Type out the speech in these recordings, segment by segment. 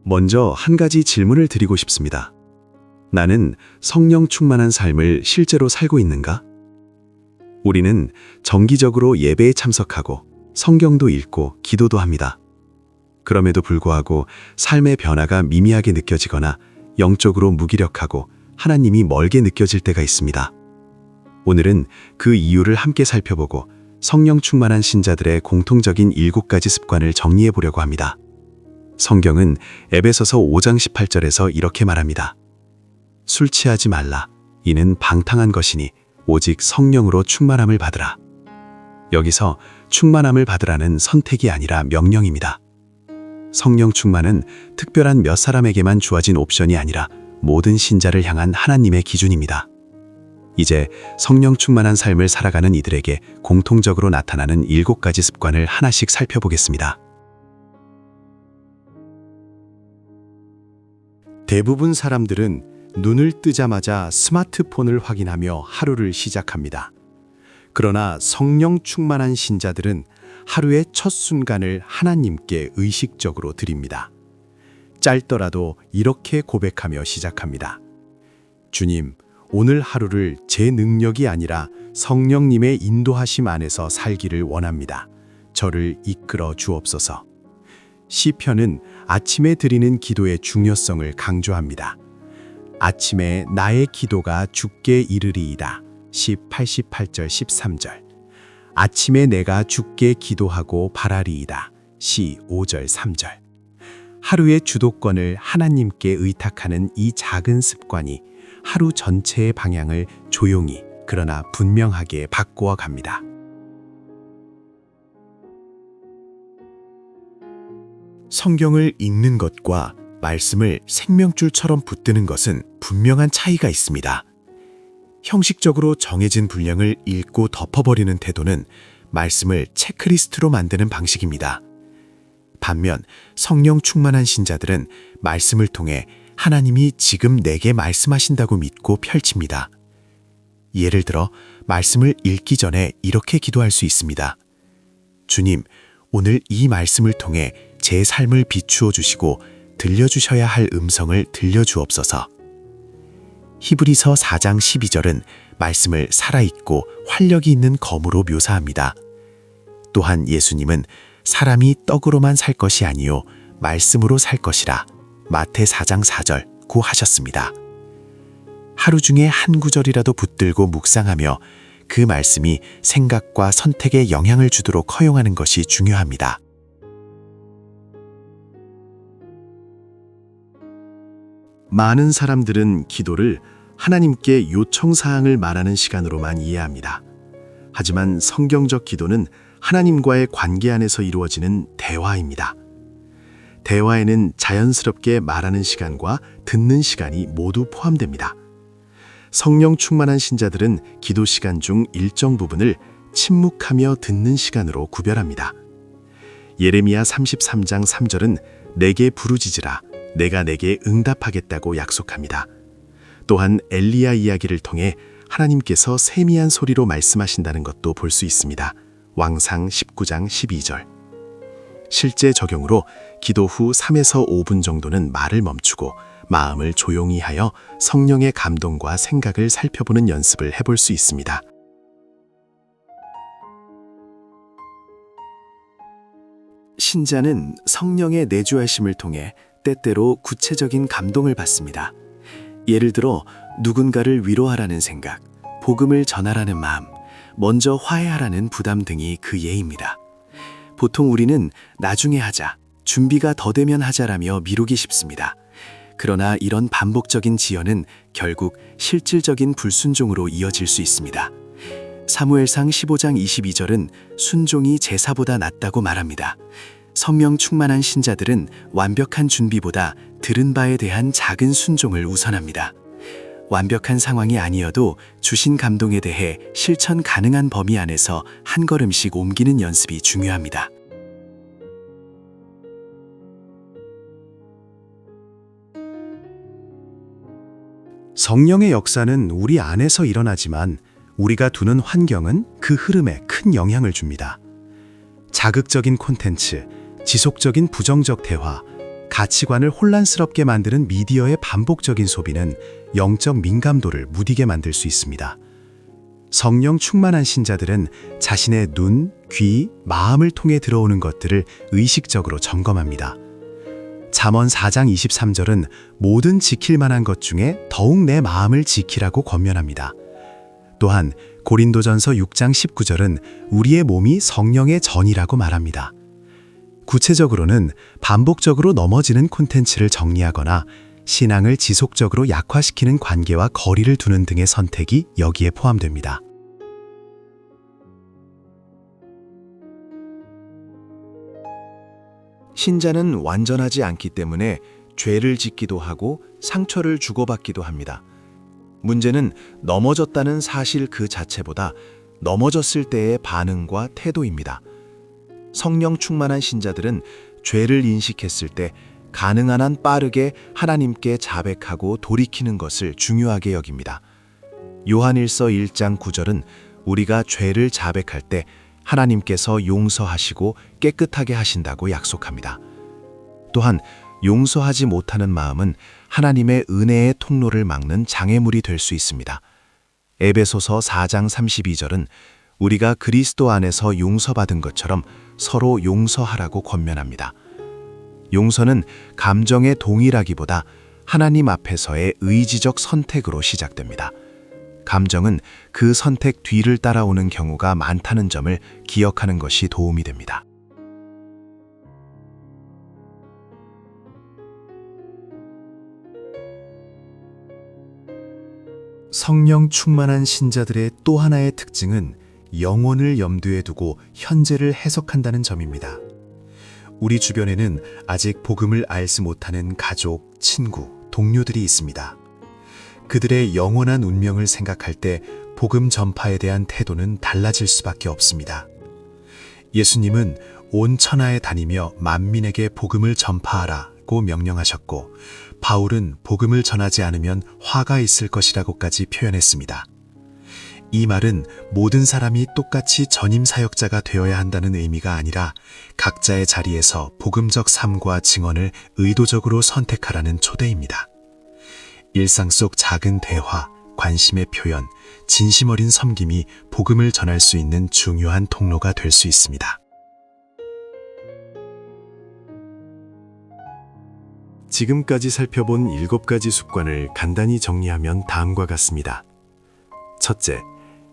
먼저 한 가지 질문을 드리고 싶습니다. 나는 성령 충만한 삶을 실제로 살고 있는가? 우리는 정기적으로 예배에 참석하고 성경도 읽고 기도도 합니다. 그럼에도 불구하고 삶의 변화가 미미하게 느껴지거나 영적으로 무기력하고 하나님이 멀게 느껴질 때가 있습니다. 오늘은 그 이유를 함께 살펴보고 성령 충만한 신자들의 공통적인 7가지 습관을 정리해 보려고 합니다. 성경은 에베소서 5장 18절에서 이렇게 말합니다. 술 취하지 말라. 이는 방탕한 것이니 오직 성령으로 충만함을 받으라. 여기서 충만함을 받으라는 선택이 아니라 명령입니다. 성령 충만은 특별한 몇 사람에게만 주어진 옵션이 아니라 모든 신자를 향한 하나님의 기준입니다. 이제 성령 충만한 삶을 살아가는 이들에게 공통적으로 나타나는 7가지 습관을 하나씩 살펴보겠습니다. 대부분 사람들은 눈을 뜨자마자 스마트폰을 확인하며 하루를 시작합니다. 그러나 성령 충만한 신자들은 하루의 첫 순간을 하나님께 의식적으로 드립니다. 짧더라도 이렇게 고백하며 시작합니다. 주님, 오늘 하루를 제 능력이 아니라 성령님의 인도하심 안에서 살기를 원합니다. 저를 이끌어 주옵소서. 시편은 아침에 드리는 기도의 중요성을 강조합니다. 아침에 나의 기도가 주께 이르리이다. 시 88절 13절. 아침에 내가 주께 기도하고 바라리이다. 시 5절 3절. 하루의 주도권을 하나님께 의탁하는 이 작은 습관이 하루 전체의 방향을 조용히 그러나 분명하게 바꾸어 갑니다. 성경을 읽는 것과 말씀을 생명줄처럼 붙드는 것은 분명한 차이가 있습니다. 형식적으로 정해진 분량을 읽고 덮어버리는 태도는 말씀을 체크리스트로 만드는 방식입니다. 반면 성령 충만한 신자들은 말씀을 통해 하나님이 지금 내게 말씀하신다고 믿고 펼칩니다. 예를 들어 말씀을 읽기 전에 이렇게 기도할 수 있습니다. 주님, 오늘 이 말씀을 통해 제 삶을 비추어 주시고 들려주셔야 할 음성을 들려주옵소서. 히브리서 4장 12절은 말씀을 살아있고 활력이 있는 검으로 묘사합니다. 또한 예수님은 사람이 떡으로만 살 것이 아니요 말씀으로 살 것이라 마태 4장 4절 구하셨습니다. 하루 중에 한 구절이라도 붙들고 묵상하며 그 말씀이 생각과 선택에 영향을 주도록 허용하는 것이 중요합니다. 많은 사람들은 기도를 하나님께 요청사항을 말하는 시간으로만 이해합니다. 하지만 성경적 기도는 하나님과의 관계 안에서 이루어지는 대화입니다. 대화에는 자연스럽게 말하는 시간과 듣는 시간이 모두 포함됩니다. 성령 충만한 신자들은 기도 시간 중 일정 부분을 침묵하며 듣는 시간으로 구별합니다. 예레미야 33장 3절은 내게 부르짖으라 내가 내게 응답하겠다고 약속합니다. 또한 엘리야 이야기를 통해 하나님께서 세미한 소리로 말씀하신다는 것도 볼 수 있습니다. 왕상 19장 12절. 실제 적용으로 기도 후 3에서 5분 정도는 말을 멈추고 마음을 조용히 하여 성령의 감동과 생각을 살펴보는 연습을 해볼 수 있습니다. 신자는 성령의 내주하심을 통해 때때로 구체적인 감동을 받습니다. 예를 들어 누군가를 위로하라는 생각, 복음을 전하라는 마음, 먼저 화해하라는 부담 등이 그 예입니다. 보통 우리는 나중에 하자, 준비가 더 되면 하자라며 미루기 쉽습니다. 그러나 이런 반복적인 지연은 결국 실질적인 불순종으로 이어질 수 있습니다. 사무엘상 15장 22절은 순종이 제사보다 낫다고 말합니다. 성령 충만한 신자들은 완벽한 준비보다 들은 바에 대한 작은 순종을 우선합니다. 완벽한 상황이 아니어도 주신 감동에 대해 실천 가능한 범위 안에서 한 걸음씩 옮기는 연습이 중요합니다. 성령의 역사는 우리 안에서 일어나지만 우리가 두는 환경은 그 흐름에 큰 영향을 줍니다. 자극적인 콘텐츠, 지속적인 부정적 대화, 가치관을 혼란스럽게 만드는 미디어의 반복적인 소비는 영적 민감도를 무디게 만들 수 있습니다. 성령 충만한 신자들은 자신의 눈, 귀, 마음을 통해 들어오는 것들을 의식적으로 점검합니다. 잠언 4장 23절은 모든 지킬 만한 것 중에 더욱 내 마음을 지키라고 권면합니다. 또한 고린도전서 6장 19절은 우리의 몸이 성령의 전이라고 말합니다. 구체적으로는 반복적으로 넘어지는 콘텐츠를 정리하거나 신앙을 지속적으로 약화시키는 관계와 거리를 두는 등의 선택이 여기에 포함됩니다. 신자는 완전하지 않기 때문에 죄를 짓기도 하고 상처를 주고받기도 합니다. 문제는 넘어졌다는 사실 그 자체보다 넘어졌을 때의 반응과 태도입니다. 성령 충만한 신자들은 죄를 인식했을 때 가능한 한 빠르게 하나님께 자백하고 돌이키는 것을 중요하게 여깁니다. 요한일서 1장 9절은 우리가 죄를 자백할 때 하나님께서 용서하시고 깨끗하게 하신다고 약속합니다. 또한 용서하지 못하는 마음은 하나님의 은혜의 통로를 막는 장애물이 될 수 있습니다. 에베소서 4장 32절은 우리가 그리스도 안에서 용서받은 것처럼 서로 용서하라고 권면합니다. 용서는 감정의 동의라기보다 하나님 앞에서의 의지적 선택으로 시작됩니다. 감정은 그 선택 뒤를 따라오는 경우가 많다는 점을 기억하는 것이 도움이 됩니다. 성령 충만한 신자들의 또 하나의 특징은 영혼을 염두에 두고 현재를 해석한다는 점입니다. 우리 주변에는 아직 복음을 알지 못하는 가족, 친구, 동료들이 있습니다. 그들의 영원한 운명을 생각할 때 복음 전파에 대한 태도는 달라질 수밖에 없습니다. 예수님은 온 천하에 다니며 만민에게 복음을 전파하라고 명령하셨고, 바울은 복음을 전하지 않으면 화가 있을 것이라고까지 표현했습니다. 이 말은 모든 사람이 똑같이 전임 사역자가 되어야 한다는 의미가 아니라 각자의 자리에서 복음적 삶과 증언을 의도적으로 선택하라는 초대입니다. 일상 속 작은 대화, 관심의 표현, 진심 어린 섬김이 복음을 전할 수 있는 중요한 통로가 될 수 있습니다. 지금까지 살펴본 7가지 습관을 간단히 정리하면 다음과 같습니다. 첫째,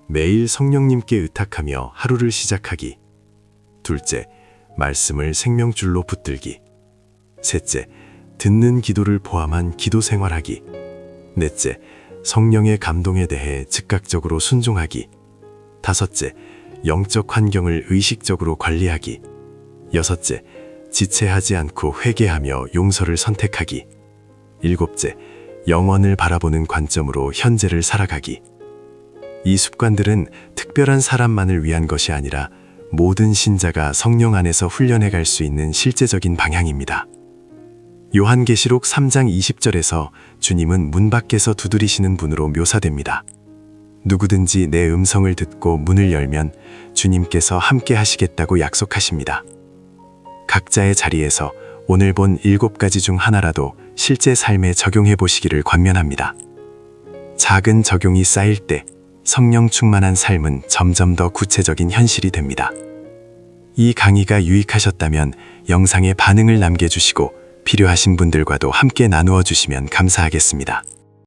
매일 성령님께 의탁하며 하루를 시작하기. 둘째, 말씀을 생명줄로 붙들기. 셋째, 듣는 기도를 포함한 기도 생활하기. 넷째, 성령의 감동에 대해 즉각적으로 순종하기. 다섯째, 영적 환경을 의식적으로 관리하기. 여섯째, 지체하지 않고 회개하며 용서를 선택하기. 일곱째, 영원을 바라보는 관점으로 현재를 살아가기. 이 습관들은 특별한 사람만을 위한 것이 아니라 모든 신자가 성령 안에서 훈련해 갈 수 있는 실제적인 방향입니다. 요한계시록 3장 20절에서 주님은 문 밖에서 두드리시는 분으로 묘사됩니다. 누구든지 내 음성을 듣고 문을 열면 주님께서 함께 하시겠다고 약속하십니다. 각자의 자리에서 오늘 본 7가지 중 하나라도 실제 삶에 적용해 보시기를 권면합니다. 작은 적용이 쌓일 때 성령 충만한 삶은 점점 더 구체적인 현실이 됩니다. 이 강의가 유익하셨다면 영상에 반응을 남겨주시고 필요하신 분들과도 함께 나누어 주시면 감사하겠습니다.